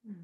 We're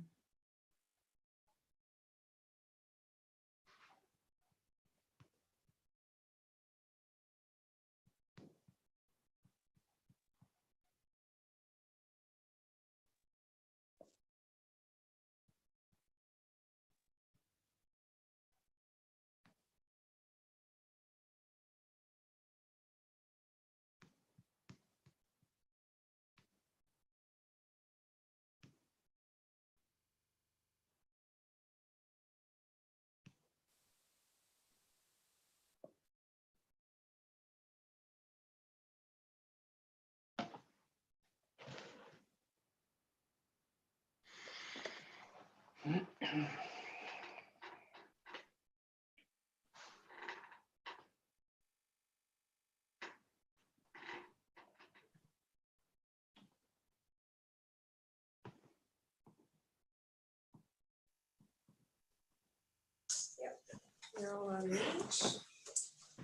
all on mute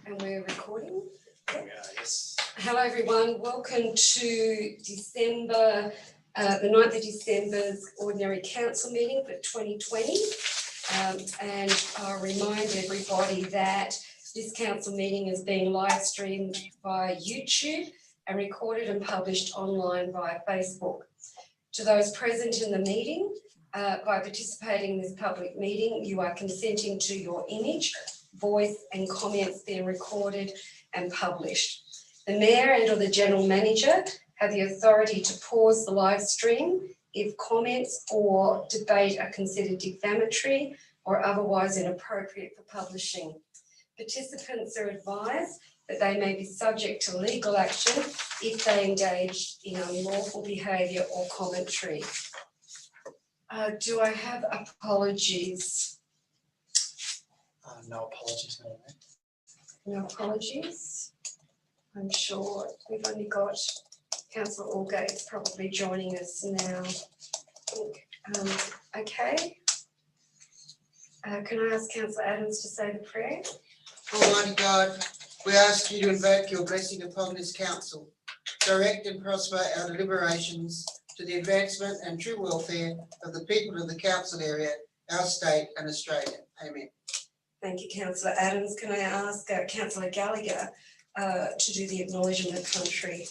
and we're recording. Yes. Hello everyone, welcome to December, the 9th of December's Ordinary Council meeting for 2020. And I'll remind everybody that this council meeting is being live streamed via YouTube and recorded and published online via Facebook. To those present in the meeting, by participating in this public meeting, you are consenting to your image, voice and comments being recorded and published. The Mayor and or the General Manager have the authority to pause the live stream if comments or debate are considered defamatory or otherwise inappropriate for publishing. Participants are advised that they may be subject to legal action if they engage in unlawful behaviour or commentary. Do I have apologies? No apologies, no. No apologies. I'm sure we've only got Councillor Allgate probably joining us now. Okay. Can I ask Councillor Adams to say the prayer? Almighty God, we ask you to invoke your blessing upon this council. Direct and prosper our deliberations to the advancement and true welfare of the people of the council area, our state and Australia. Amen. Thank you, Councillor Adams. Can I ask Councillor Gallagher to do the acknowledgement of country?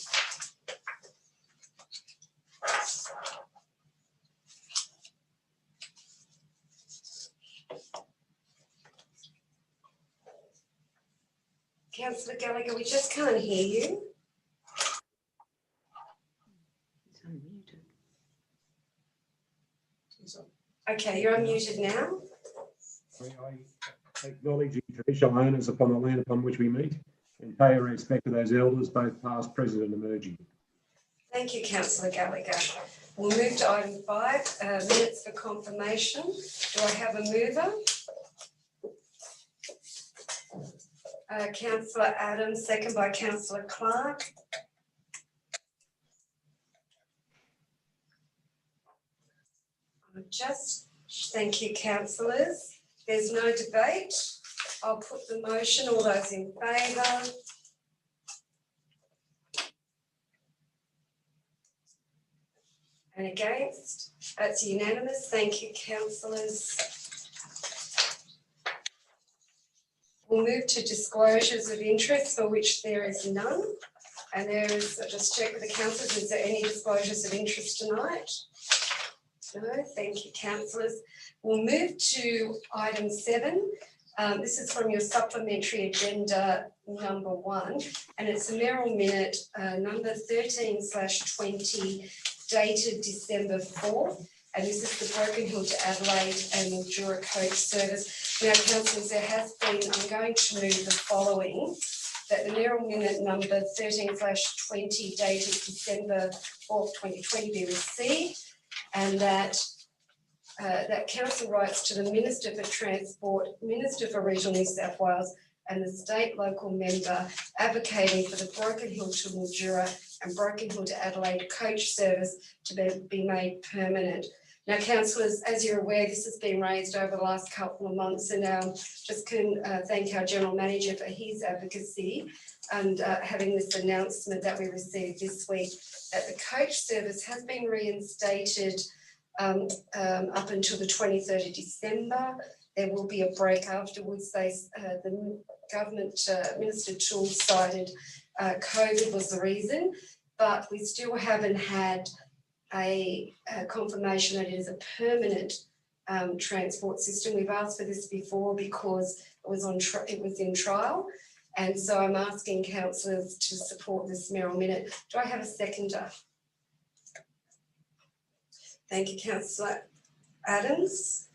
Councillor Gallagher, we just can't hear you. Okay, you're unmuted now. I acknowledge the traditional owners upon the land upon which we meet and pay our respect to those elders, both past, present and emerging. Thank you, Councillor Gallagher. We'll move to item 5, minutes for confirmation. Do I have a mover? Councillor Adams, second by Councillor Clark. Thank you, councillors. There's no debate. I'll put the motion. All those in favour? And against? That's unanimous. Thank you, councillors. We'll move to disclosures of interest, for which there is none. And there is, I'll just check with the councillors, is there any disclosures of interest tonight? No, thank you, councillors. We'll move to item 7. This is from your supplementary agenda number 1, and it's a mayoral minute number 13/20 dated December 4th. And this is the Broken Hill to Adelaide and Mildura coach service. Now, councillors, there has been, I'm going to move the following, that the mayoral minute number 13/20 dated December 4th, 2020 be received, and that that council writes to the Minister for Transport, Minister for Regional New South Wales and the state local member advocating for the Broken Hill to Mildura and Broken Hill to Adelaide coach service to be made permanent. Now, councillors, as you're aware, this has been raised over the last couple of months, and just can thank our General Manager for his advocacy and having this announcement that we received this week that the coach service has been reinstated up until the 23rd of December. There will be a break afterwards. The government Minister Toole cited COVID was the reason, but we still haven't had a confirmation that it is a permanent transport system. We've asked for this before because it was in trial, and so I'm asking councillors to support this mayoral minute. Do I have a seconder? Thank you, Councillor Adams.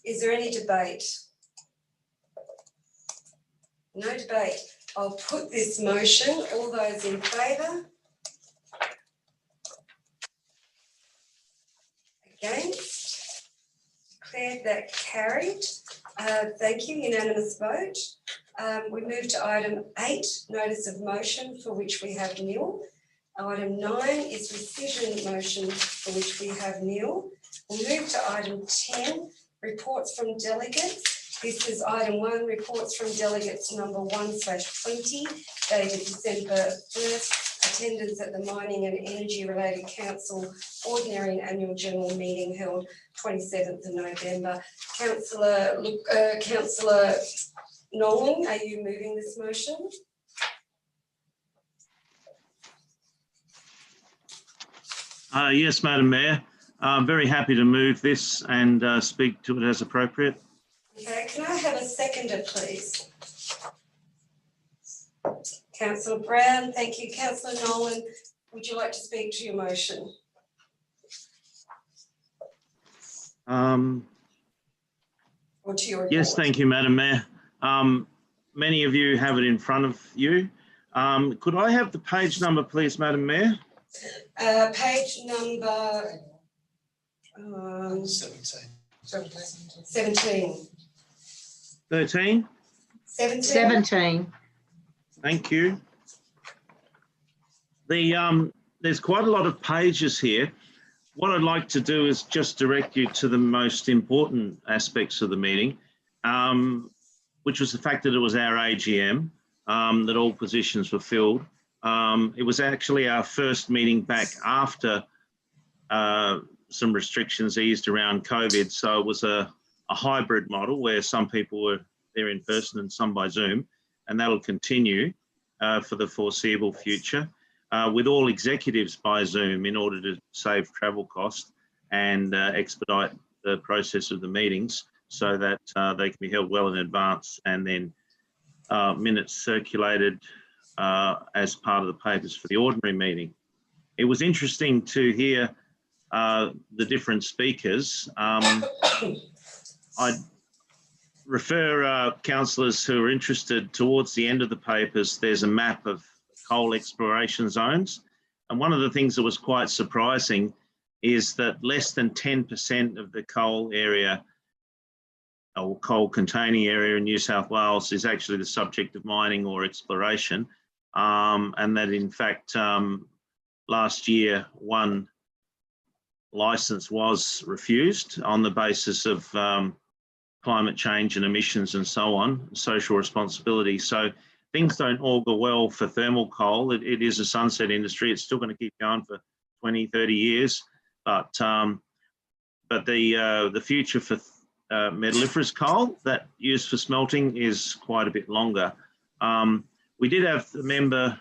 Is there any debate? No debate. I'll put this motion. All those in favour? Against? Declared that carried. Thank you, unanimous vote. We move to item 8, notice of motion, for which we have nil. Item 9 is rescission motion, for which we have nil. We'll move to item 10, reports from delegates. This is item 1, reports from delegates number 1/20, dated December 1st. Attendance at the Mining and Energy Related Council Ordinary and Annual General Meeting held 27th of November. Councillor Nolan, are you moving this motion? Yes, Madam Mayor. I'm very happy to move this and speak to it as appropriate. Okay, can I have a seconder, please? Councillor Brown, thank you. Councillor Nolan, would you like to speak to your motion? Or to your report? Yes, thank you, Madam Mayor. Many of you have it in front of you. Could I have the page number, please, Madam Mayor? Page number 17. 17. 13? 17. Thank you. There's quite a lot of pages here. What I'd like to do is just direct you to the most important aspects of the meeting, which was the fact that it was our AGM, that all positions were filled. It was actually our first meeting back after some restrictions eased around COVID. So it was a hybrid model where some people were there in person and some by Zoom, and that'll continue for the foreseeable future, with all executives by Zoom in order to save travel costs and expedite the process of the meetings so that they can be held well in advance, and then minutes circulated as part of the papers for the ordinary meeting. It was interesting to hear the different speakers. I'd refer councillors who are interested, towards the end of the papers, there's a map of coal exploration zones. And one of the things that was quite surprising is that less than 10% of the coal area or coal containing area in New South Wales is actually the subject of mining or exploration. And that in fact, last year, one licence was refused on the basis of climate change and emissions and so on, social responsibility. So things don't augur well for thermal coal. It is a sunset industry. It's still going to keep going for 20, 30 years. But the future for metalliferous coal that used for smelting is quite a bit longer. We did have the member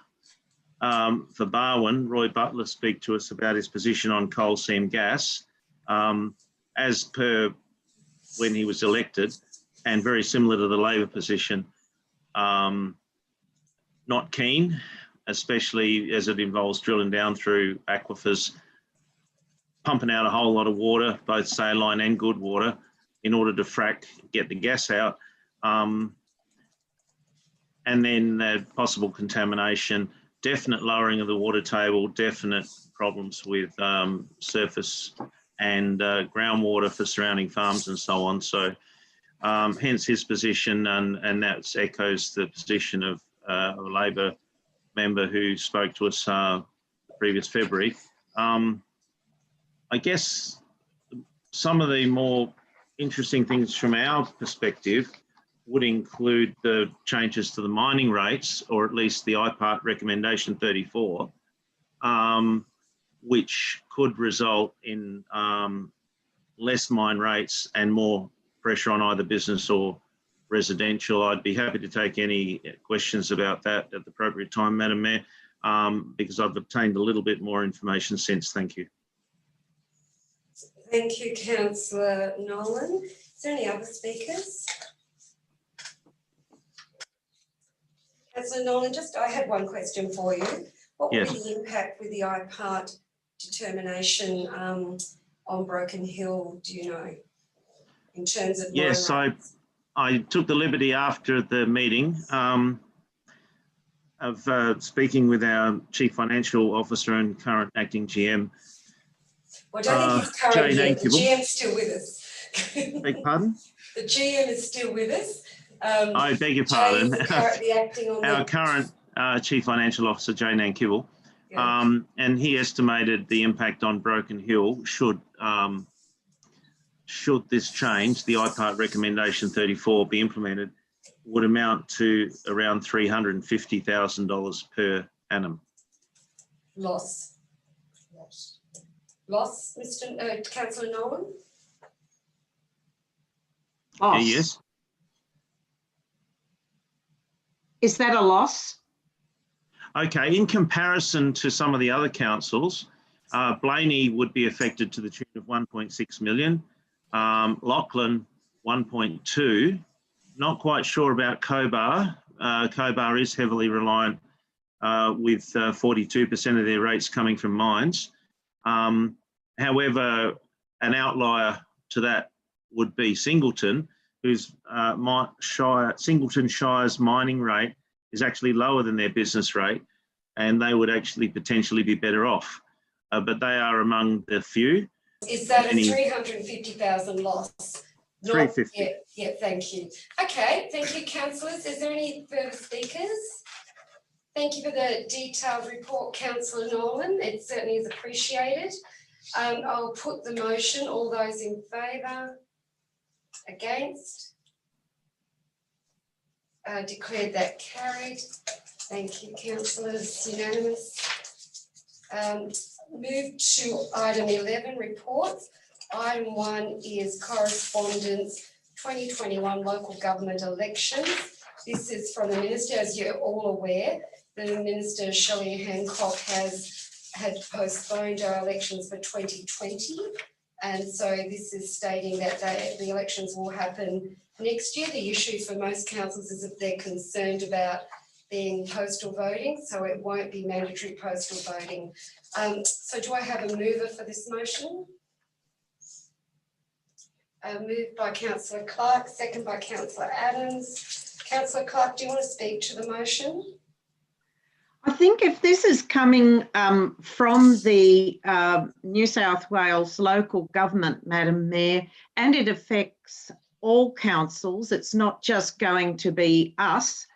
for Barwon, Roy Butler, speak to us about his position on coal seam gas, as per when he was elected, and very similar to the Labor position. Not keen, especially as it involves drilling down through aquifers, pumping out a whole lot of water, both saline and good water, in order to frack, get the gas out. And then possible contamination, definite lowering of the water table, definite problems with surface and groundwater for surrounding farms and so on. So hence his position, and that echoes the position of a Labor member who spoke to us the previous February. I guess some of the more interesting things from our perspective would include the changes to the mining rates, or at least the IPART recommendation 34. which could result in less mine rates and more pressure on either business or residential. I'd be happy to take any questions about that at the appropriate time, Madam Mayor, because I've obtained a little bit more information since. Thank you. Thank you, Councillor Nolan. Is there any other speakers? Councillor Nolan, I had one question for you. What will be Yes. the impact with the IPART determination on Broken Hill, do you know, in terms of Yes, mine rates? I took the liberty after the meeting of speaking with our Chief Financial Officer and current Acting GM. Well, I don't think he's current Jane yet. The Ankivell. GM's still with us. Beg pardon? The GM is still with us. I beg your pardon. Jay's currently acting on Our the... current Chief Financial Officer, Jane Ankivell, Yeah. and he estimated the impact on Broken Hill should this change, the IPART recommendation 34, be implemented, would amount to around $350,000 per annum. Loss, Mr. Councillor Nolan? Loss. Yes. Is that a loss? Okay, in comparison to some of the other councils, Blaney would be affected to the tune of 1.6 million, Lachlan 1.2. Not quite sure about Cobar. Cobar is heavily reliant with 42% of their rates coming from mines. However, an outlier to that would be Singleton, whose Singleton Shire's mining rate is actually lower than their business rate, and they would actually potentially be better off. But they are among the few. Is that a 350,000 loss? 350. Yeah, thank you. Okay, thank you, councillors. Is there any further speakers? Thank you for the detailed report, Councillor Nolan. It certainly is appreciated. I'll put the motion. All those in favour? Against? Declared that carried. Thank you, councillors. Unanimous. Move to item 11, reports. Item 1 is correspondence 2021 local government elections. This is from the Minister. As you're all aware, the Minister, Shelley Hancock, had postponed our elections for 2020. And so this is stating that the elections will happen next year. The issue for most councils is that they're concerned about being postal voting, so it won't be mandatory postal voting. So do I have a mover for this motion? Moved by Councillor Clark, second by Councillor Adams. Councillor Clark, do you want to speak to the motion? I think if this is coming from the New South Wales local government, Madam Mayor, and it affects all councils, it's not just going to be us,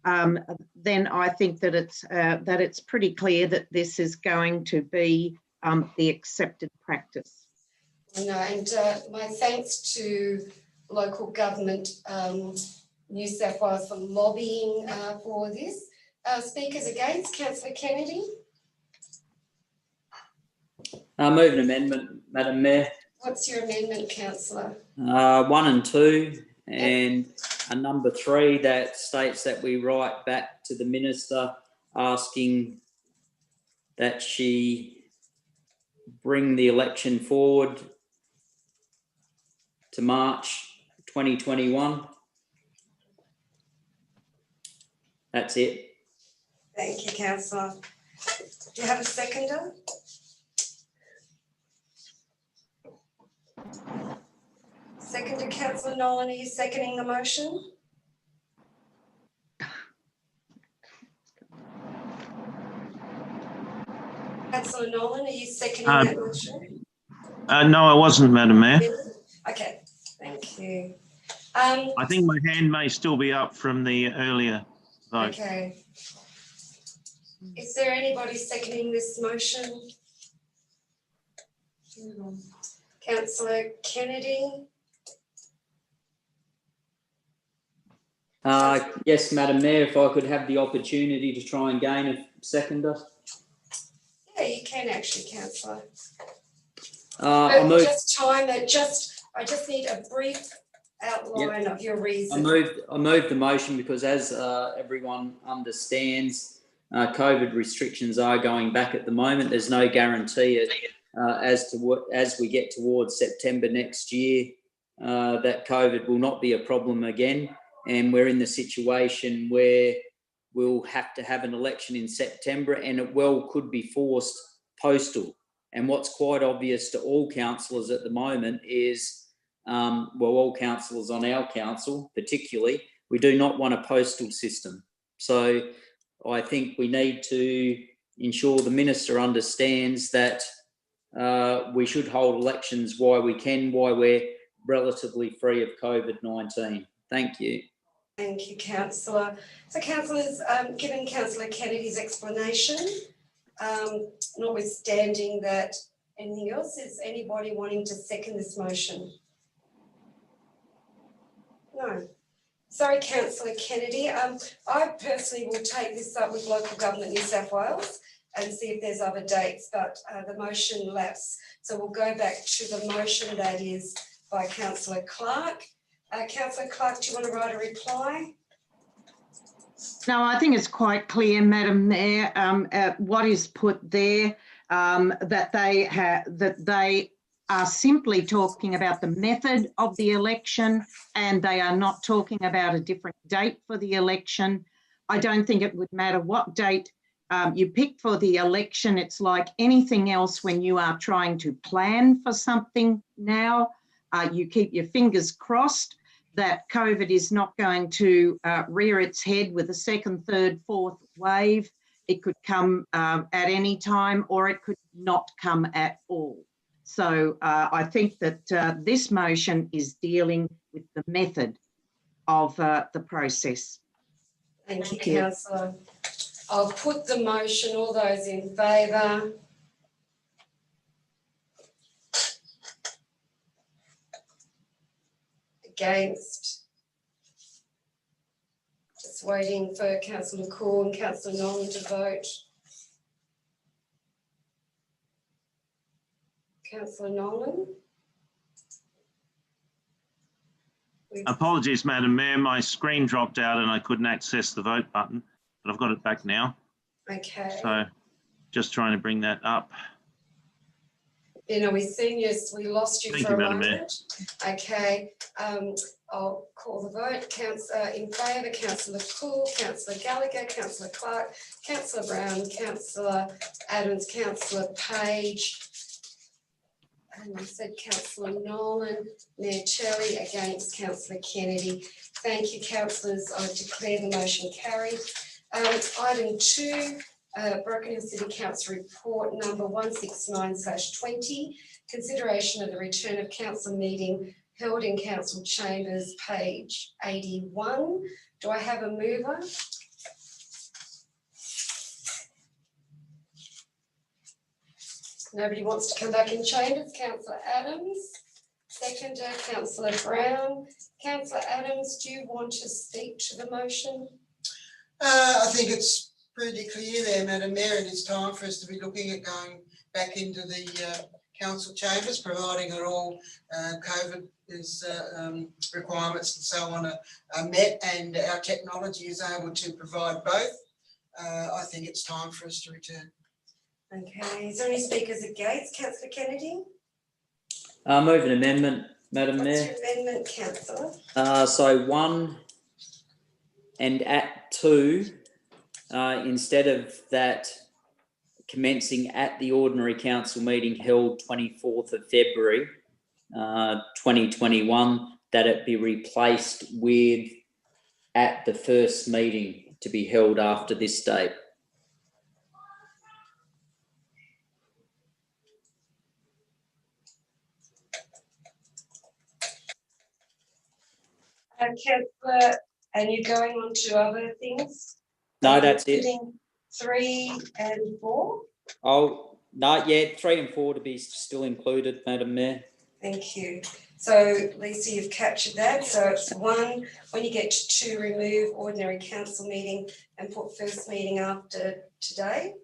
then I think that it's pretty clear that this is going to be the accepted practice. No, and my thanks to local government New South Wales for lobbying for this. Speakers against, Councillor Kennedy. Move an amendment, Madam Mayor. What's your amendment, Councillor? 1 and 2, and a number 3 that states that we write back to the Minister asking that she bring the election forward to March 2021. That's it. Thank you, Councillor. Do you have a seconder? Seconder, Councillor Nolan, are you seconding the motion? Councillor Nolan, are you seconding that motion? No, I wasn't, Madam Mayor. Okay, thank you. I think my hand may still be up from the earlier vote. Okay. Is there anybody seconding this motion? Councillor Kennedy? Yes, Madam Mayor, if I could have the opportunity to try and gain a seconder. Yeah, Yeah, you can actually, councillor. I But move, just time that, I just need a brief outline of your reason. I moved the motion because as everyone understands, COVID restrictions are going back at the moment. There's no guarantee as we get towards September next year that COVID will not be a problem again. And we're in the situation where we'll have to have an election in September, and it well could be forced postal. And what's quite obvious to all councillors at the moment is, all councillors on our council particularly, we do not want a postal system. So I think we need to ensure the minister understands that we should hold elections while we can, while we're relatively free of COVID-19. Thank you. Thank you, councillor. So councillors, given councillor Kennedy's explanation, notwithstanding that, anything else, is anybody wanting to second this motion? No. Sorry, councillor Kennedy. I personally will take this up with Local Government New South Wales and see if there's other dates, but the motion lapsed. So we'll go back to the motion that is by councillor Clark. Councillor Clark, do you want to write a reply? No, I think it's quite clear, Madam Mayor, what is put there, that they are simply talking about the method of the election, and they are not talking about a different date for the election. I don't think it would matter what date you pick for the election. It's like anything else when you are trying to plan for something now. You keep your fingers crossed that COVID is not going to rear its head with a second, third, fourth wave. It could come at any time, or it could not come at all. So I think that this motion is dealing with the method of the process. Thank you, councillor. I'll put the motion. All those in favour? Against? Just waiting for councillor McCall and councillor Nolan to vote. Councillor Nolan? Apologies, Madam Mayor, my screen dropped out and I couldn't access the vote button, but I've got it back now. Okay. So just trying to bring that up. You know, we've seen you, we lost you Thank for you, a Madam Mayor. moment. Okay, I'll call the vote. Councillor in favour, councillor Cool, councillor Gallagher, councillor Clark, councillor Brown, councillor Adams, councillor Page, and I said councillor Nolan, Mayor Cherry, against councillor Kennedy. Thank you, councillors. I declare the motion carried. Item 2. Broken Hill City Council Report number 169/20, consideration of the return of council meeting held in council chambers, page 81. Do I have a mover? Nobody wants to come back in chambers. Councillor Adams. Seconder, councillor Brown. Councillor Adams, do you want to speak to the motion? I think it's pretty clear there, Madam Mayor, and it's time for us to be looking at going back into the council chambers, providing that all COVID requirements and so on are met, and our technology is able to provide both. I think it's time for us to return. Okay, is there any speakers against? Councillor Kennedy? Move an amendment, Madam What's Mayor. your amendment, councillor? So 1 and at 2, instead of that commencing at the ordinary council meeting held 24th of February 2021, that it be replaced with at the first meeting to be held after this date. Councillor, and you're going on to other things? No, that's it. Including 3 and 4? Oh, not yet. 3 and 4 to be still included, Madam Mayor. Thank you. So Lisa, you've captured that. So it's 1, when you get to 2, remove ordinary council meeting and put first meeting after today.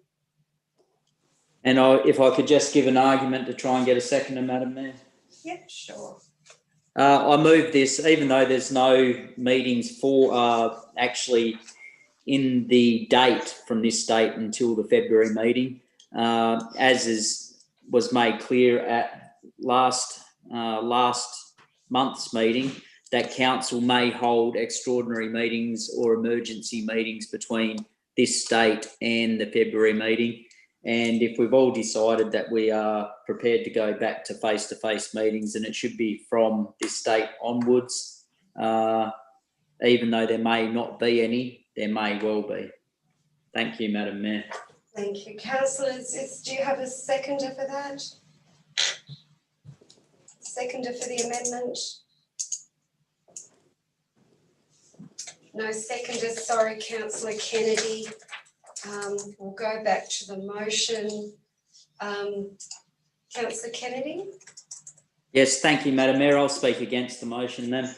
And if I could just give an argument to try and get a seconder, Madam Mayor. Yep, sure. I move this, even though there's no meetings for actually in the date from this date until the February meeting, was made clear at last month's meeting, that council may hold extraordinary meetings or emergency meetings between this date and the February meeting. And if we've all decided that we are prepared to go back to face-to-face meetings, and it should be from this date onwards, even though there may not be any, there may well be. Thank you, Madam Mayor. Thank you. Councillors, do you have a seconder for that? Seconder for the amendment? No seconder, sorry, Councillor Kennedy. We'll go back to the motion. Councillor Kennedy? Yes, thank you, Madam Mayor. I'll speak against the motion then.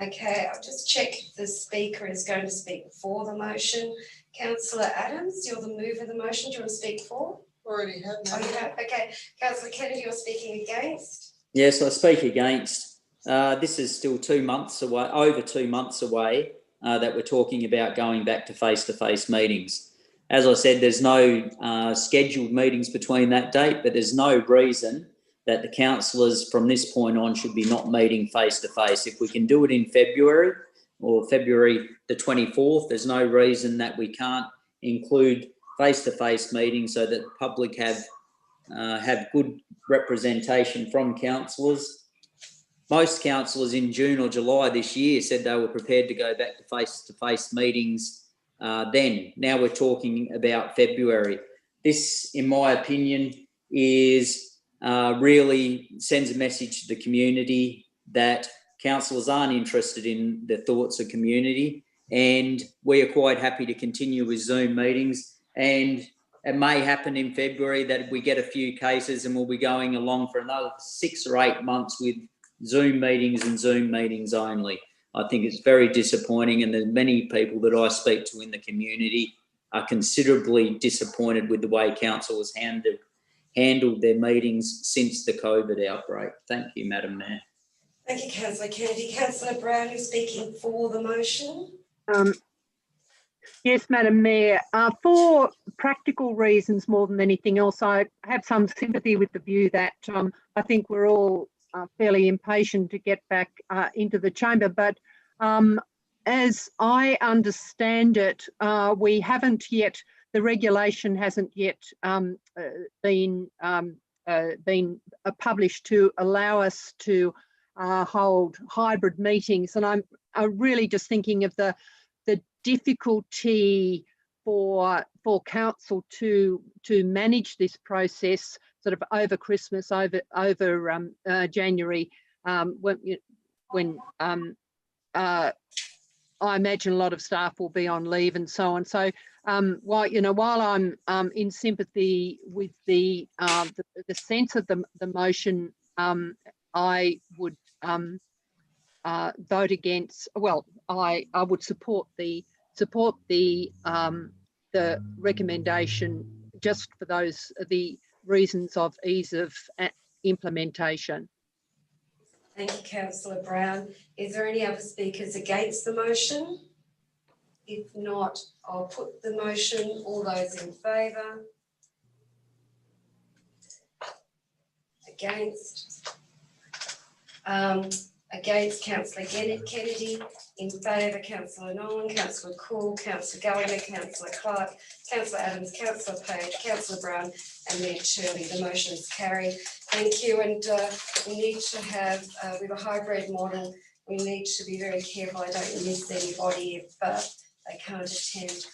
Okay, I'll just check if the speaker is going to speak for the motion. Councillor Adams, you're the mover of the motion. Do you want to speak for? Already had Oh, you have? Okay. Councillor Kennedy, you're speaking against? Yes, I speak against. This is still 2 months away, over 2 months away, that we're talking about going back to face-to-face meetings. As I said, there's no scheduled meetings between that date, but there's no reason that the councillors from this point on should be not meeting face-to-face. If we can do it in February or February the 24th, there's no reason that we can't include face-to-face meetings so that the public have good representation from councillors. Most councillors in June or July this year said they were prepared to go back to face-to-face meetings then. Now we're talking about February. This, in my opinion, is really sends a message to the community that councillors aren't interested in the thoughts of community, and we are quite happy to continue with Zoom meetings. And it may happen in February that we get a few cases and we'll be going along for another 6 or 8 months with Zoom meetings and Zoom meetings only. I think it's very disappointing, and there's many people that I speak to in the community are considerably disappointed with the way council has handled their meetings since the COVID outbreak. Thank you, Madam Mayor. Thank you, Councillor Kennedy. Councillor Brown, you're speaking for the motion. Yes, Madam Mayor. For practical reasons more than anything else, I have some sympathy with the view that I think we're all fairly impatient to get back into the chamber. But as I understand it, we haven't yet, the regulation hasn't yet been published to allow us to hold hybrid meetings. And I'm really just thinking of the difficulty for council to manage this process sort of over Christmas, over January, when I imagine a lot of staff will be on leave and so on. So while I'm in sympathy with the sense of the motion, I would vote against. Well, I would support the recommendation just for the reasons of ease of implementation. Thank you, Councillor Brown. Is there any other speakers against the motion? If not, I'll put the motion. All those in favour? Against? Against, Councillor Kennedy. In favour, Councillor Nolan, Councillor Cool, Councillor Gallagher, Councillor Clark, Councillor Adams, Councillor Page, Councillor Brown, and Mayor Shirley. The motion is carried. Thank you. And we need to have, with a hybrid model, we need to be very careful I don't miss anybody if they can't attend.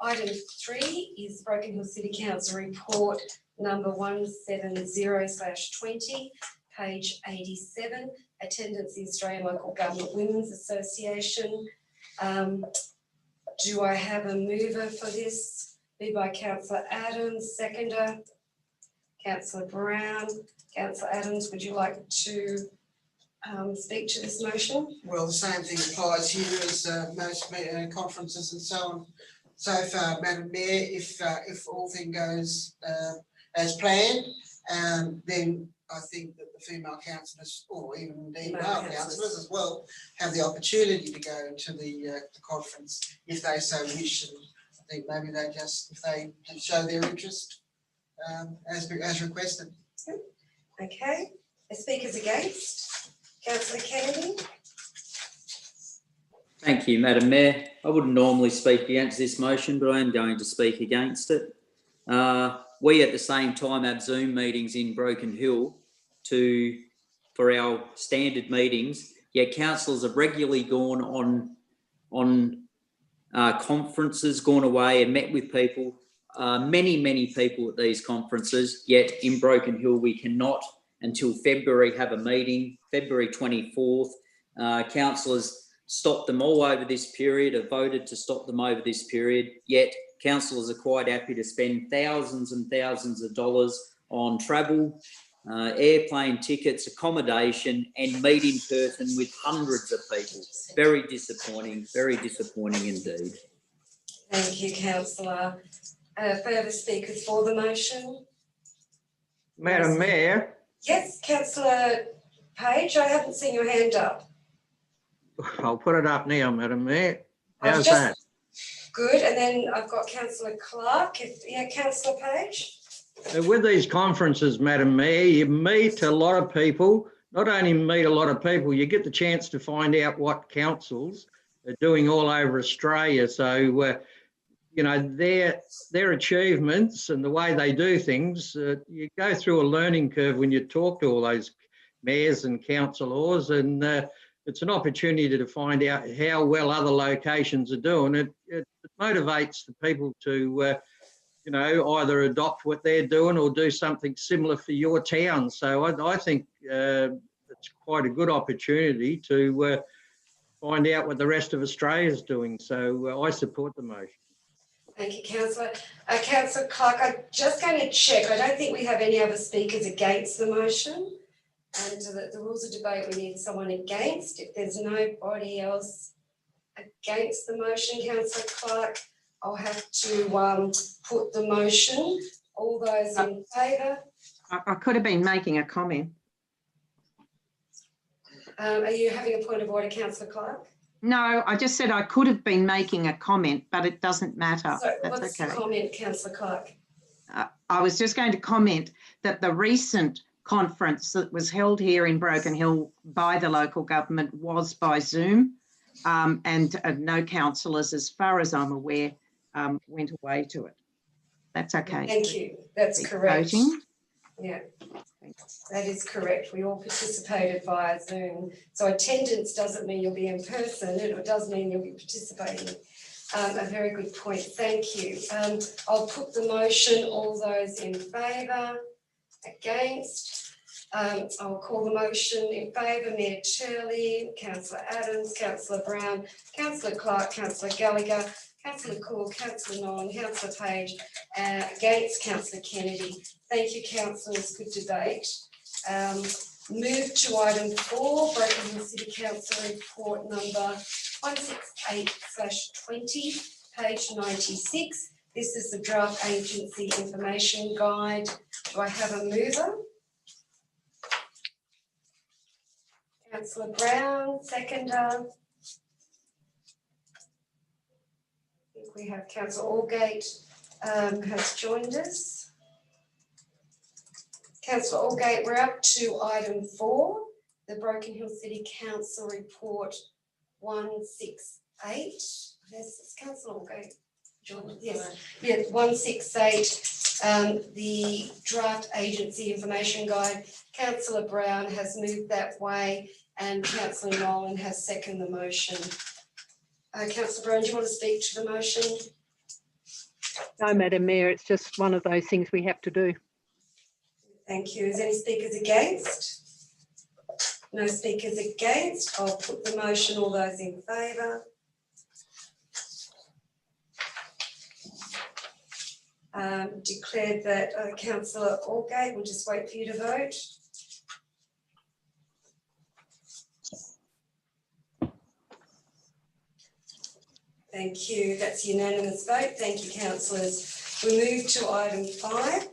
Item 3 is Broken Hill City Council report number 170/20, page 87. Attendance the Australian Local Government Women's Association. Do I have a mover for this? Moved by Councillor Adams, seconder. Councillor Brown. Councillor Adams, would you like to speak to this motion? Well, the same thing applies here as most conferences and so on. So far, Madam Mayor, if all thing goes as planned, then I think that the female councillors, or even indeed male councillors as well, have the opportunity to go to the conference if they so wish. And I think maybe they just, if they show their interest as requested. Okay, the speakers against, councillor Kennedy. Thank you, Madam Mayor. I wouldn't normally speak against this motion, but I am going to speak against it. We at the same time have Zoom meetings in Broken Hill for our standard meetings, yet councillors have regularly gone on conferences, gone away and met with people, many people at these conferences, yet in Broken Hill we cannot until February have a meeting, February 24th. Councillors stopped them all over this period, have voted to stop them over this period, yet councillors are quite happy to spend thousands and thousands of dollars on travel, airplane tickets, accommodation, and meet in person with hundreds of people. Very disappointing indeed. Thank you, councillor. Further speakers for the motion? Madam Mayor, Yes, councillor Page, I haven't seen your hand up. I'll put it up now, Madam Mayor. How's just- that? Good, and then I've got councillor Clark. Councillor Page? With these conferences, Madam Mayor, you meet a lot of people. Not only meet a lot of people, you get the chance to find out what councils are doing all over Australia. So, you know, their achievements and the way they do things, you go through a learning curve when you talk to all those mayors and councillors, and it's an opportunity to find out how well other locations are doing. It motivates the people to, you know, either adopt what they're doing or do something similar for your town. So I think it's quite a good opportunity to find out what the rest of Australia is doing. So I support the motion. Thank you, councillor. Councillor Clark, I'm just going to check. I don't think we have any other speakers against the motion. And the rules of debate, we need someone against. If there's nobody else against the motion, councillor Clark, I'll have to put the motion. All those in favour? I could have been making a comment. Are you having a point of order, councillor Clark? No, I just said I could have been making a comment, but it doesn't matter. So That's what's okay. the comment, councillor Clark? I was just going to comment that the recent conference that was held here in Broken Hill by the local government was by Zoom, and no councillors, as far as I'm aware, went away to it. That's okay. Thank you. That's Keep correct. voting. Yeah, that is correct. We all participated via Zoom. So attendance doesn't mean you'll be in person. It does mean you'll be participating. A very good point. Thank you. I'll put the motion. All those in favour? Against? I'll call the motion in favour. Mayor Turley, councillor Adams, councillor Brown, councillor Clark, councillor Gallagher, councillor Cool, councillor Nolan, councillor Page, against councillor Kennedy. Thank you, councillors. Good debate. Move to item 4, Broken Hill City Council report number 168/20, page 96. This is the draft agency information guide. Do I have a mover? Councillor Brown, seconder. I think we have Councillor Allgate has joined us. Councillor Allgate, we're up to item 4, the Broken Hill City Council report 168. Yes, Councillor Allgate. Yes, 168. The draft agency information guide. Councillor Brown has moved that way, and Councillor Nolan has seconded the motion. Councillor Brown, do you want to speak to the motion? No, Madam Mayor, it's just one of those things we have to do. Thank you. Is any speakers against? No speakers against. I'll put the motion. All those in favour? Declared that Councillor Allgate, we'll just wait for you to vote. Thank you. That's unanimous vote. Thank you, councillors. We move to item 5.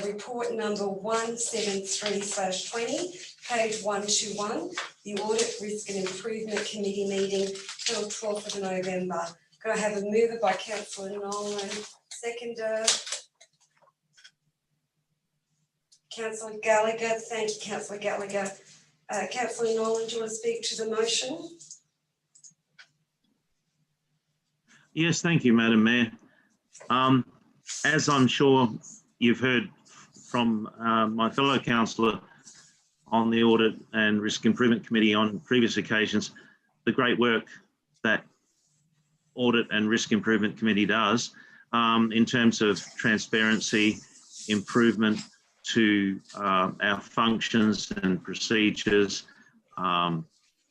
report number 173/20, page 121, the Audit, Risk and Improvement Committee meeting held 12th of November. Could I have a mover by councillor Nolan, seconder? Councillor Gallagher, thank you, councillor Gallagher. Councillor Nolan, do you want to speak to the motion? Yes, thank you, Madam Mayor. As I'm sure you've heard from my fellow councillor on the Audit and Risk Improvement Committee on previous occasions, the great work that Audit and Risk Improvement Committee does in terms of transparency, improvement to our functions and procedures,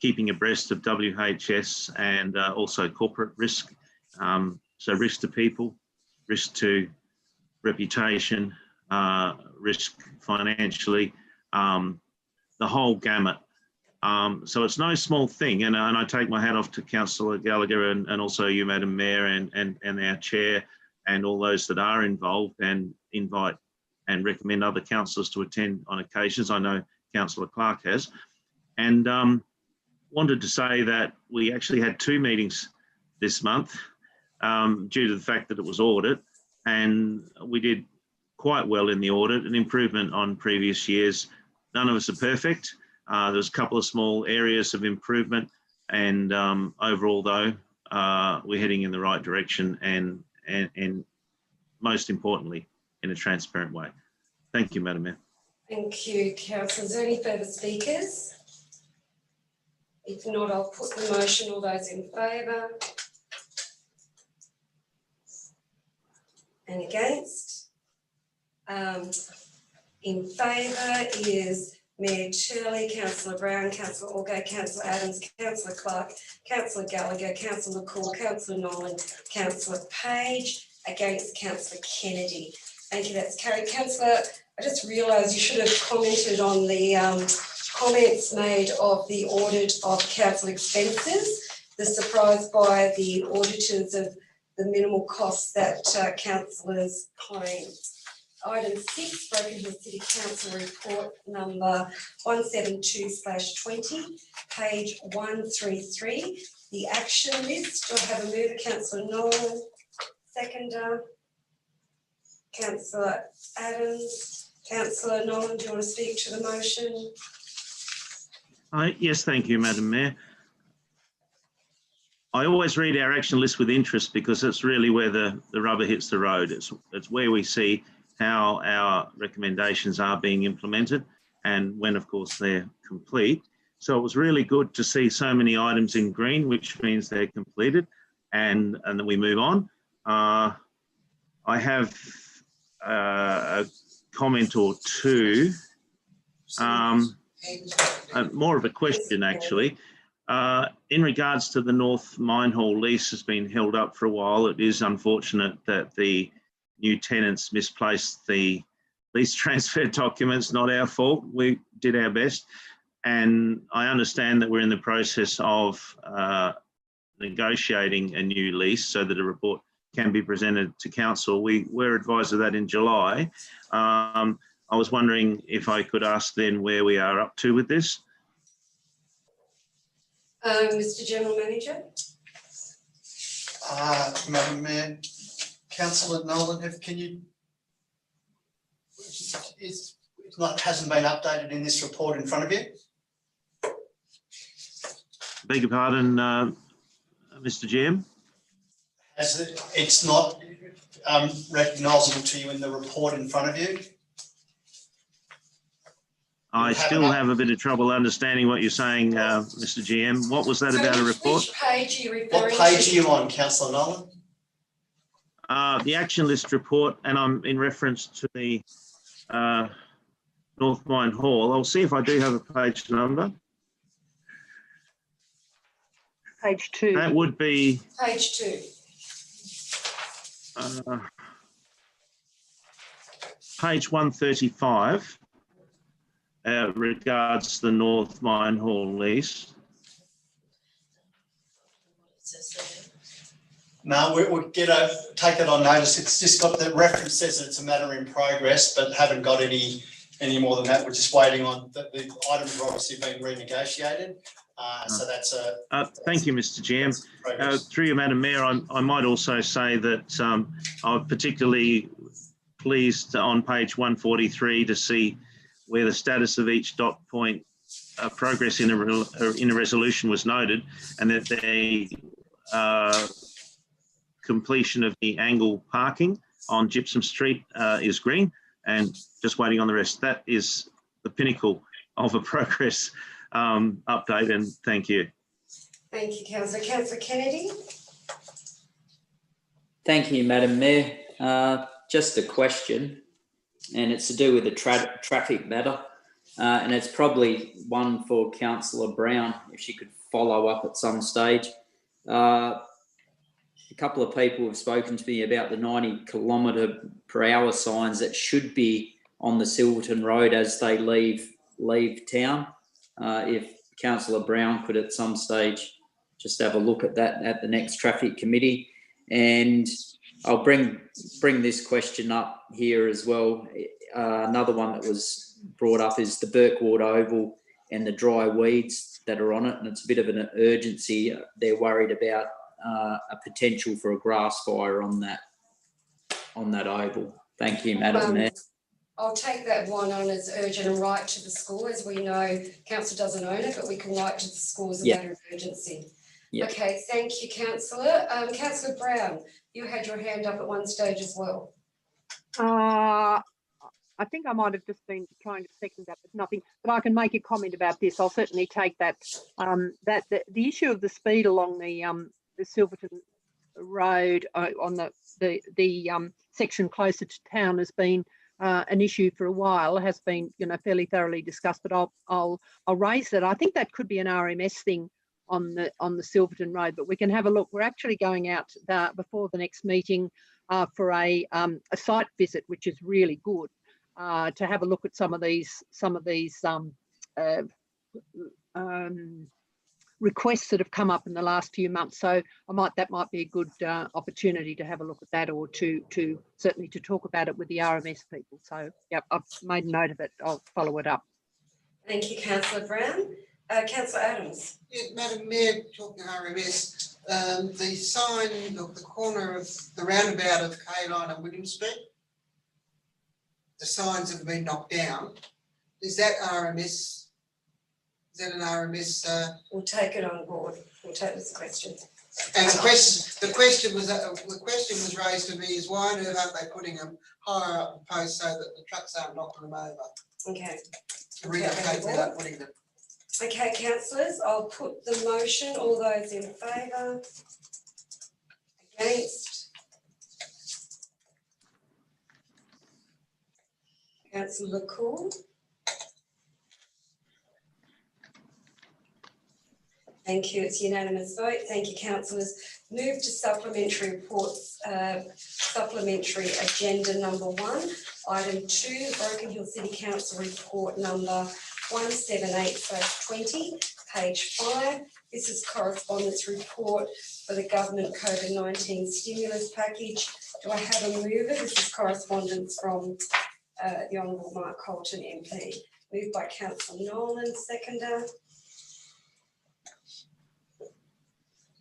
keeping abreast of WHS and also corporate risk. So risk to people, risk to reputation, risk financially, the whole gamut. So it's no small thing, and I take my hat off to Councillor Gallagher and also you, Madam Mayor, and our Chair, and all those that are involved, and invite and recommend other councillors to attend on occasions. I know Councillor Clark has. And wanted to say that we actually had 2 meetings this month due to the fact that it was audit, and we did quite well in the audit, an improvement on previous years. None of us are perfect. There's a couple of small areas of improvement, and overall though, we're heading in the right direction, and most importantly, in a transparent way. Thank you, Madam Mayor. Thank you, councillor. Is there any further speakers? If not, I'll put the motion. All those in favour? And against? In favour is Mayor Shirley, Councillor Brown, Councillor Orgate, Councillor Adams, Councillor Clark, Councillor Gallagher, Councillor McCall, Councillor Nolan, Councillor Page. Against, Councillor Kennedy. Thank you, that's carried. Councillor, I just realised you should have commented on the comments made of the audit of council expenses, the surprise by the auditors of the minimal costs that councillors claim. Item 6, Broken Hill City Council report number 172/20, page 133, the action list. Do I have a mover? Councillor Nolan, seconder. Councillor Adams. Councillor Nolan, do you want to speak to the motion? Yes, thank you, Madam Mayor. I always read our action list with interest because it's really where the rubber hits the road. It's where we see how our recommendations are being implemented and when, of course, they're complete. So it was really good to see so many items in green, which means they're completed, and then we move on. I have a comment or two, more of a question actually. In regards to the North Mine Hall lease has been held up for a while. It is unfortunate that the new tenants misplaced the lease transfer documents, not our fault. We did our best. And I understand that we're in the process of negotiating a new lease so that a report can be presented to council. We were advised of that in July. I was wondering if I could ask then where we are up to with this. Mr. General Manager. Madam Mayor, Councillor Nolan, hasn't been updated in this report in front of you? Beg your pardon, Mr. GM? It's not recognisable to you in the report in front of you? I still have a bit of trouble understanding what you're saying, Mr. GM. What was that about a report? Which page are you referring What page are you on, Councillor Nolan? The action list report, and I'm in reference to the North Mine Hall. I'll see if I do have a page number. Page 2. That would be Page 2. Page 135. Regards the North Mine Hall lease. No, we'll take it on notice. It's just got the reference says that it's a matter in progress, but haven't got any more than that. We're just waiting on the items have obviously been renegotiated. So that's a. Thank you, Mr. Jam. Through you, Madam Mayor, I might also say that I'm particularly pleased on page 143 to see where the status of each dot point progress in a resolution was noted, and that the completion of the angle parking on Gypsum Street is green, and just waiting on the rest. That is the pinnacle of a progress update, and thank you. Thank you, Councillor. Councillor Kennedy? Thank you, Madam Mayor. Just a question, and it's to do with the traffic matter, and it's probably one for Councillor Brown, if she could follow up at some stage. A couple of people have spoken to me about the 90km/h signs that should be on the Silverton Road as they leave town. If Councillor Brown could at some stage just have a look at that at the next traffic committee. And I'll bring this question up here as well. Another one that was brought up is the Birkward Oval and the dry weeds that are on it, and it's a bit of an urgency. They're worried about a potential for a grass fire on that oval. Thank you, Madam Mayor. I'll take that one on as urgent and write to the school. As we know, council doesn't own it, but we can write to the school as a matter of urgency. Yep. Okay, thank you, Councillor. Councillor Brown, you had your hand up at one stage as well. I think I might have just been trying to second that, but nothing. But I can make a comment about this. I'll certainly take that. The issue of the speed along the Silverton Road on the section closer to town has been an issue for a while. It has been, fairly thoroughly discussed. But I'll raise that. I think that could be an RMS thing on the Silverton Road. But we can have a look. We're actually going out before the next meeting for a site visit, which is really good. To have a look at some of these requests that have come up in the last few months. So that might be a good opportunity to have a look at that, or to certainly to talk about it with the RMS people. So yeah, I've made a note of it. I'll follow it up. Thank you, Councillor Brown. Councillor Adams. Yeah, Madam Mayor, talking RMS, the sign of the corner of the roundabout of K-Line and William Street, the signs have been knocked down. Is that RMS? Is that an RMS? We'll take it on board. We'll take this question. And the question was raised to me is, why on earth aren't they putting them higher up the post so that the trucks aren't knocking them over? Okay. Relocate without putting them. Okay, councillors, I'll put the motion. All those in favour? Against? Councillor Cool. Thank you. It's unanimous vote. Thank you, councillors. Move to supplementary reports. Supplementary agenda number 1. Item 2, Broken Hill City Council report number 178/20, page 5. This is correspondence report for the government COVID-19 stimulus package. Do I have a mover? This is correspondence from the Honourable Mark Colton MP. Moved by Councillor Nolan, seconder.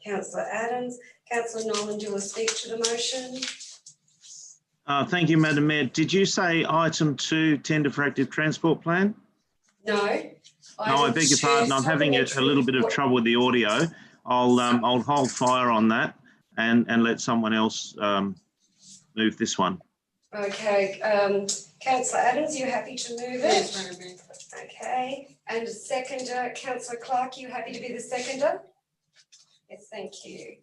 Councillor Adams. Councillor Nolan, do you want to speak to the motion? Thank you, Madam Mayor. Did you say item 2, tender for active transport plan? No. No, I beg your pardon. I'm having a little bit of trouble with the audio. I'll hold fire on that and let someone else move this one. Okay. Councillor Adams, are you happy to move it? Yes, Madam Mayor. Okay. And a seconder, Councillor Clark, are you happy to be the seconder? Yes, thank you.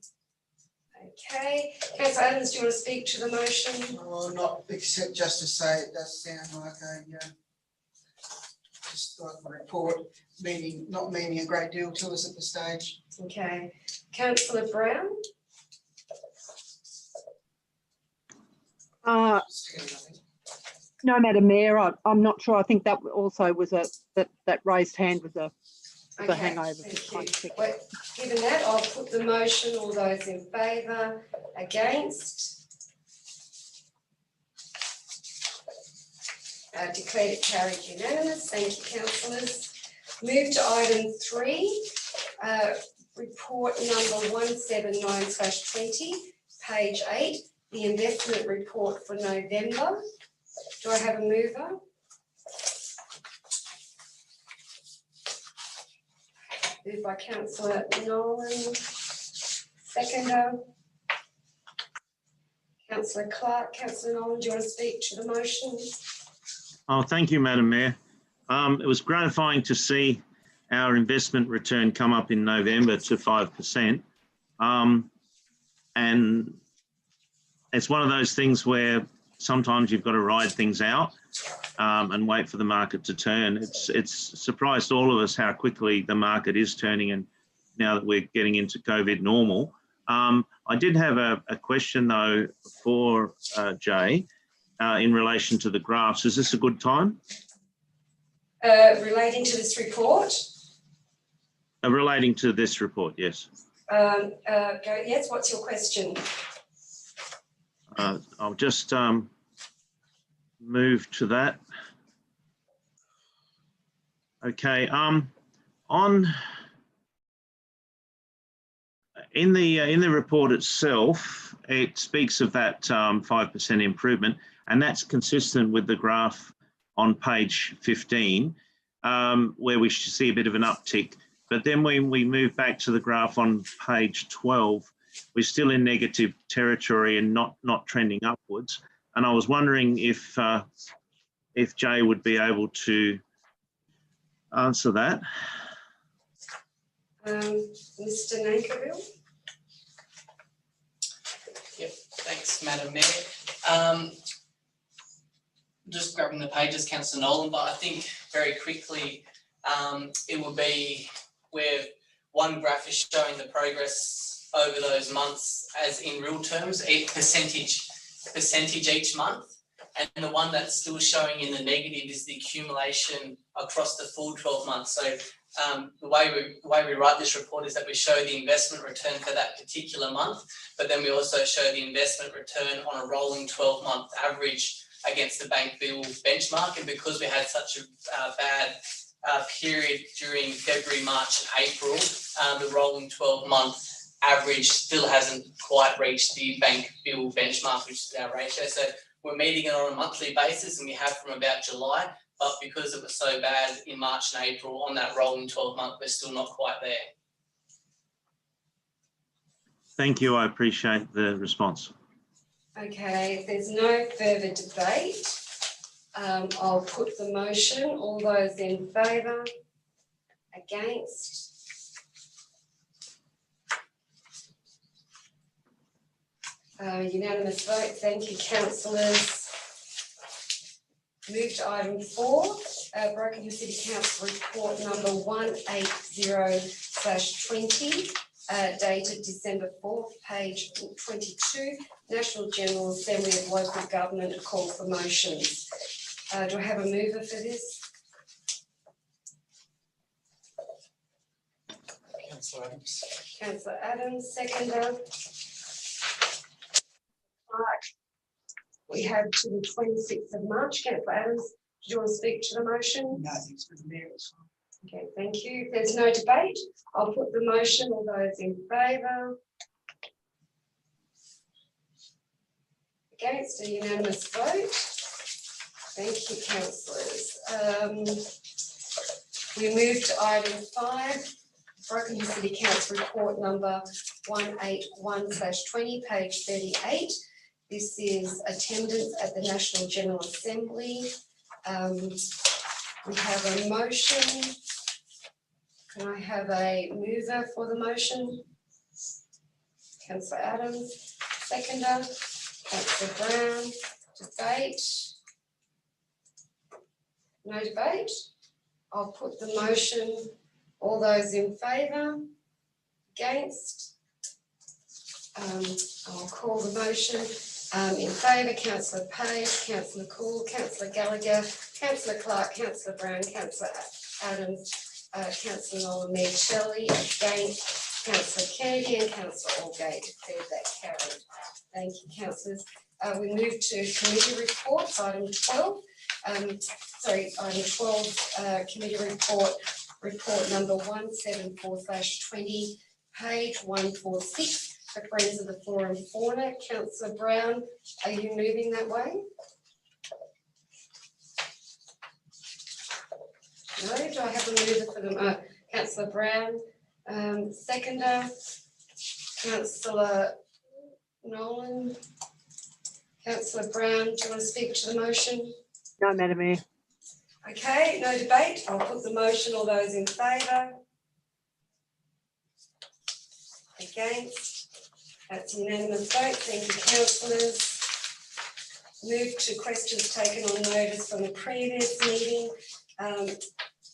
Okay. Councillor Adams, do you want to speak to the motion? Well, not except just to say it does sound like just like a report, not meaning a great deal to us at this stage. Okay. Councillor Brown? No, Madam Mayor, I'm not sure. I think that also was that raised hand was The Okay, hangover. thank you. Well, given that, I'll put the motion. All those in favour, against? Declared it carried unanimous. Thank you, councillors. Move to item 3, report number 179/20, page 8, the investment report for November. Do I have a mover? Moved by councillor Nolan, seconder. Councillor Clark. Councillor Nolan, do you want to speak to the motion? Oh, thank you, Madam Mayor. It was gratifying to see our investment return come up in November to 5%. And it's one of those things where sometimes you've got to ride things out and wait for the market to turn. It's surprised all of us how quickly the market is turning, and now that we're getting into COVID normal. I did have a question though for Jay in relation to the graphs. Is this a good time? Relating to this report? Relating to this report, yes. Yes, what's your question? I'll just move to that. Okay, in the report itself, it speaks of that 5% improvement, and that's consistent with the graph on page 15, where we should see a bit of an uptick. But then when we move back to the graph on page 12, we're still in negative territory and not trending upwards. And I was wondering if Jay would be able to answer that. Mr. Nankerville? Yep, thanks, Madam Mayor. Just grabbing the pages, Councillor Nolan, but I think very quickly it will be where one graph is showing the progress over those months as in real terms, percentage each month, and the one that's still showing in the negative is the accumulation across the full 12 months. So the way we write this report is that we show the investment return for that particular month, but then we also show the investment return on a rolling 12-month average against the bank bill benchmark. And because we had such a bad period during February, March and April, the rolling 12-month average still hasn't quite reached the bank bill benchmark, which is our ratio. So we're meeting it on a monthly basis, and we have from about July, but because it was so bad in March and April on that rolling 12-month, we're still not quite there. Thank you, I appreciate the response. Okay, if there's no further debate, I'll put the motion. All those in favour? Against? Unanimous vote. Thank you, councillors. Move to item 4, Broken Hill City Council report number 180/20, dated December 4th, page 22, National General Assembly of Local Government call for motions. Do I have a mover for this? Councillor Adams. Councillor Adams, seconder. We have to the 26th of March. Councillor Adams, do you want to speak to the motion? No, thanks for the mayor. Okay, thank you. If there's no debate, I'll put the motion. All those in favour? Against? A unanimous vote. Thank you, councillors. We move to item 5, Broken Hill City Council report number 181/20, page 38. This is attendance at the National General Assembly. We have a motion. Can I have a mover for the motion? Councillor Adams, seconder. Councillor Brown, debate. No debate. I'll put the motion. All those in favour? Against? I'll call the motion. In favour, Councillor Page, Councillor Cool, Councillor Gallagher, Councillor Clark, Councillor Brown, Councillor Adams, Councillor Nolan, Mayor Shelley, against Councillor Kennedy and Councillor Allgate. Declared that carried. Thank you, councillors. We move to committee reports, item 12. Item 12, committee report number 174/20, page 146, for Friends of the Flora and Fauna. Councillor Brown, are you moving that way? No, do I have a mover for them? Councillor Brown, seconder, Councillor Nolan. Councillor Brown, do you want to speak to the motion? No, Madam Mayor. Okay, no debate. I'll put the motion. All those in favour? Against? That's a unanimous vote. Thank you, councillors. Move to questions taken on notice from the previous meeting.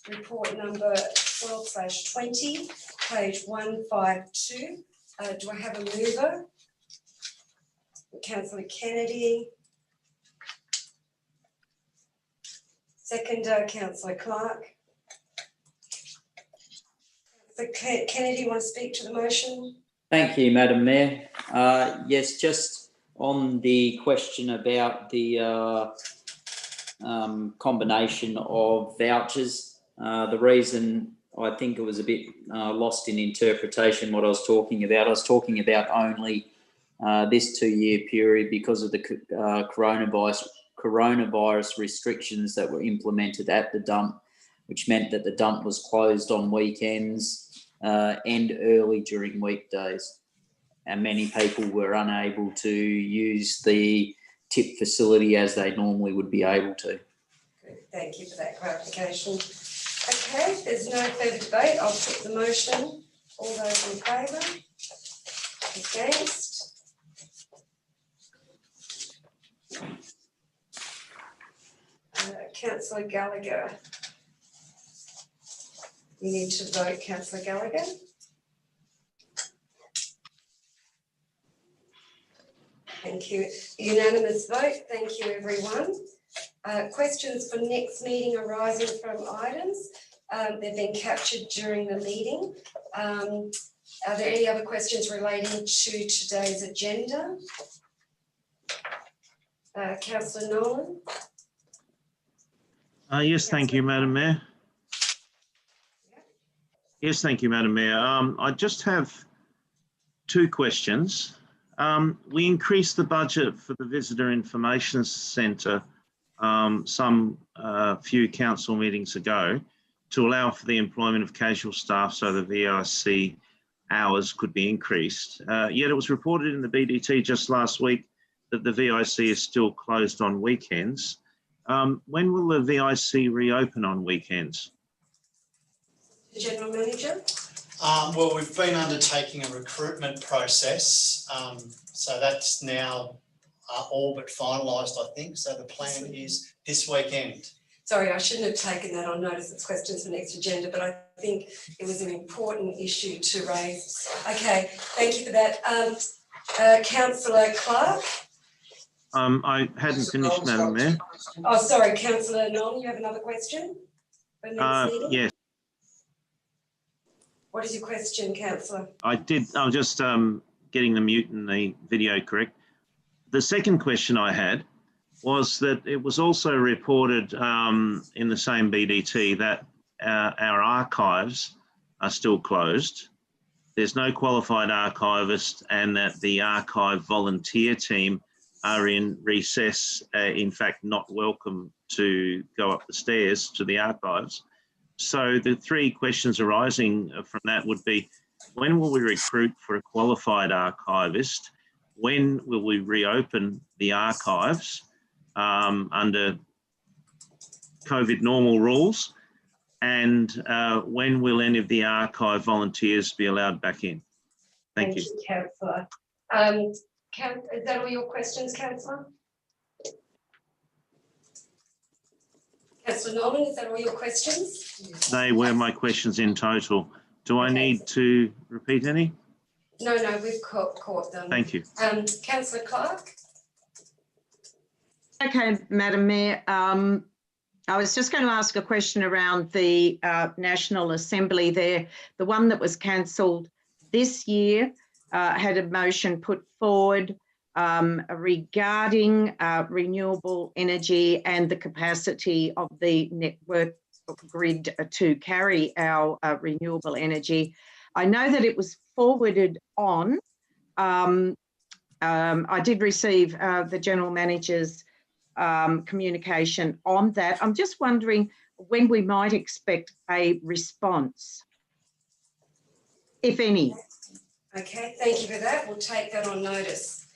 Report number 12/20, page 152. Do I have a mover? Councillor Kennedy. Seconder, Councillor Clark. Councillor Kennedy, want to speak to the motion? Thank you, Madam Mayor. Yes, just on the question about the combination of vouchers, the reason I think it was a bit lost in interpretation what I was talking about. I was talking about only this 2-year period because of the coronavirus restrictions that were implemented at the dump, which meant that the dump was closed on weekends and early during weekdays. And many people were unable to use the tip facility as they normally would be able to. Good. Thank you for that clarification. Okay, if there's no further debate, I'll put the motion. All those in favour? Against? Councillor Gallagher. You need to vote, Councillor Gallagher. Thank you. Unanimous vote. Thank you, everyone. Questions for next meeting arising from items. They've been captured during the meeting. Are there any other questions relating to today's agenda? Councillor Nolan. Yes, thank you, Madam Mayor. Yes, thank you, Madam Mayor. I just have 2 questions. We increased the budget for the Visitor Information Centre few council meetings ago to allow for the employment of casual staff so the VIC hours could be increased. Yet it was reported in the BDT just last week that the VIC is still closed on weekends. When will the VIC reopen on weekends? General Manager. Well, we've been undertaking a recruitment process, so that's now all but finalised, I think. So the plan is this weekend. Sorry, I shouldn't have taken that on notice. It's questions for next agenda, but I think it was an important issue to raise. Okay, thank you for that. Councillor Clark. I hadn't finished, Madam Mayor. Oh, sorry, Councillor Nolan, you have another question for next meeting? Yes. What is your question, Councillor? I was just getting the mute and the video correct. The second question I had was that it was also reported in the same BDT that our archives are still closed. There's no qualified archivist, and that the archive volunteer team are in recess, in fact, not welcome to go up the stairs to the archives. So the 3 questions arising from that would be, when will we recruit for a qualified archivist? When will we reopen the archives under COVID normal rules? And when will any of the archive volunteers be allowed back in? Thank you. Councillor. Is that all your questions, Councillor? Councillor Nolan, is that all your questions? They were my questions in total. Do I need to repeat any? No, we've caught them. Thank you. Councillor Clark. Okay, Madam Mayor. I was just going to ask a question around the National Assembly there. The one that was cancelled this year had a motion put forward regarding renewable energy and the capacity of the network grid to carry our renewable energy. I know that it was forwarded on. I did receive the General Manager's communication on that. I'm just wondering when we might expect a response, if any. Okay, thank you for that. We'll take that on notice.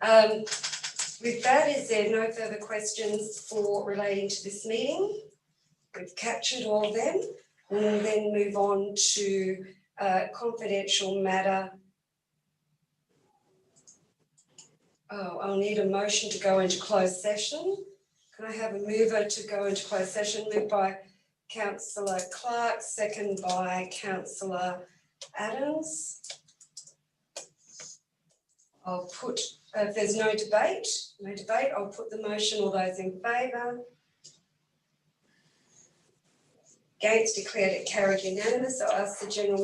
With that, is there no further questions for relating to this meeting? We've captured all of them. We'll then move on to confidential matter. Oh, I'll need a motion to go into closed session. Can I have a mover to go into closed session? Moved by Councillor Clark, second by Councillor Adams. I'll put, if there's no debate, I'll put the motion. All those in favour? Against, declared it carried unanimous. I'll ask the General